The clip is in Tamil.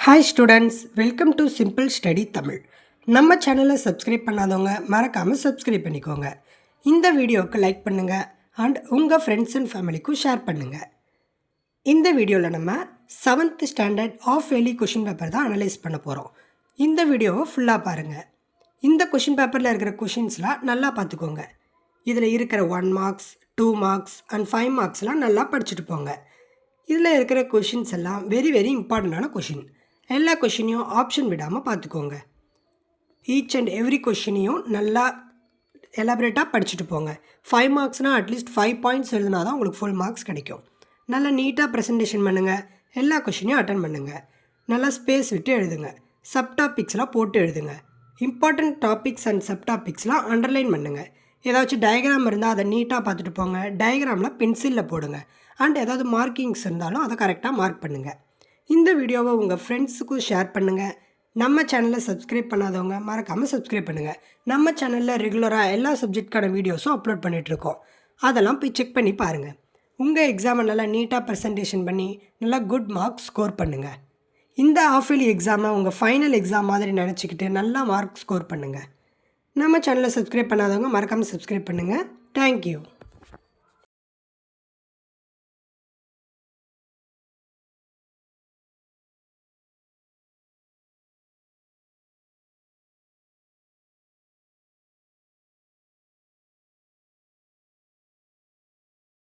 Hi students, welcome to simple study Tamil. நம்ம சேனலை சப்ஸ்கிரைப் பண்ணாதவங்க மறக்காமல் சப்ஸ்கிரைப் பண்ணிக்கோங்க. இந்த வீடியோவுக்கு லைக் பண்ணுங்கள் அண்ட் உங்கள் ஃப்ரெண்ட்ஸ் அண்ட் ஃபேமிலிக்கும் ஷேர் பண்ணுங்கள். இந்த வீடியோவில் நம்ம 7th standard of yearly question paper தான் அனலைஸ் பண்ண போகிறோம். இந்த வீடியோவை ஃபுல்லாக பாருங்கள். இந்த கொஷின் பேப்பரில் இருக்கிற கொஷின்ஸ்லாம் நல்லா பார்த்துக்கோங்க. இதில் இருக்கிற 1 மார்க்ஸ் 2 மார்க்ஸ் அண்ட் 5 மார்க்ஸ்லாம் நல்லா படிச்சுட்டு போங்க. இதில் இருக்கிற கொஷின்ஸ் எல்லாம் வெரி இம்பார்ட்டண்டான கொஷின். எல்லா கொஷினையும் ஆப்ஷன் விடாமல் பார்த்துக்கோங்க. ஈச் அண்ட் எவ்ரி கொஷினையும் நல்லா எலாபரேட்டாக படிச்சுட்டு போங்க. 5 மார்க்ஸ்னால் அட்லீஸ்ட் 5 பாயிண்ட்ஸ் எழுதுனா தான் உங்களுக்கு ஃபுல் மார்க்ஸ் கிடைக்கும். நல்லா நீட்டாக ப்ரெசன்டேஷன் பண்ணுங்கள். எல்லா கொஷினையும் அட்டன் பண்ணுங்கள். நல்லா ஸ்பேஸ் விட்டு எழுதுங்க. சப்டாபிக்ஸ்லாம் போட்டு எழுதுங்க. இம்பார்ட்டண்ட் டாபிக்ஸ் அண்ட் சப்டாபிக்ஸ்லாம் அண்டர்லைன் பண்ணுங்கள். ஏதாச்சும் டயக்ராம் இருந்தால் அதை நீட்டாக பார்த்துட்டு போங்க. டயக்ராமில் பென்சிலில் போடுங்க. அண்ட் ஏதாவது மார்க்கிங்ஸ் இருந்தாலும் அதை கரெக்டாக மார்க் பண்ணுங்கள். இந்த வீடியோவை உங்கள் ஃப்ரெண்ட்ஸுக்கும் ஷேர் பண்ணுங்கள். நம்ம சேனலை சப்ஸ்கிரைப் பண்ணாதவங்க மறக்காமல் சப்ஸ்கிரைப் பண்ணுங்கள். நம்ம சேனலில் ரெகுலராக எல்லா சப்ஜெக்ட்கான வீடியோஸும் அப்லோட் பண்ணிகிட்ருக்கோம். அதெல்லாம் போய் செக் பண்ணி பாருங்கள். உங்கள் எக்ஸாமை நல்லா நீட்டாக ப்ரெசன்டேஷன் பண்ணி நல்லா குட் மார்க்ஸ் ஸ்கோர் பண்ணுங்கள். இந்த ஆஃப் இயர்லி எக்ஸாமை உங்கள் ஃபைனல் எக்ஸாம் மாதிரி நினச்சிக்கிட்டு நல்லா மார்க் ஸ்கோர் பண்ணுங்கள். நம்ம சேனலை சப்ஸ்கிரைப் பண்ணாதவங்க மறக்காமல் சப்ஸ்கிரைப் பண்ணுங்கள். தேங்க்யூ.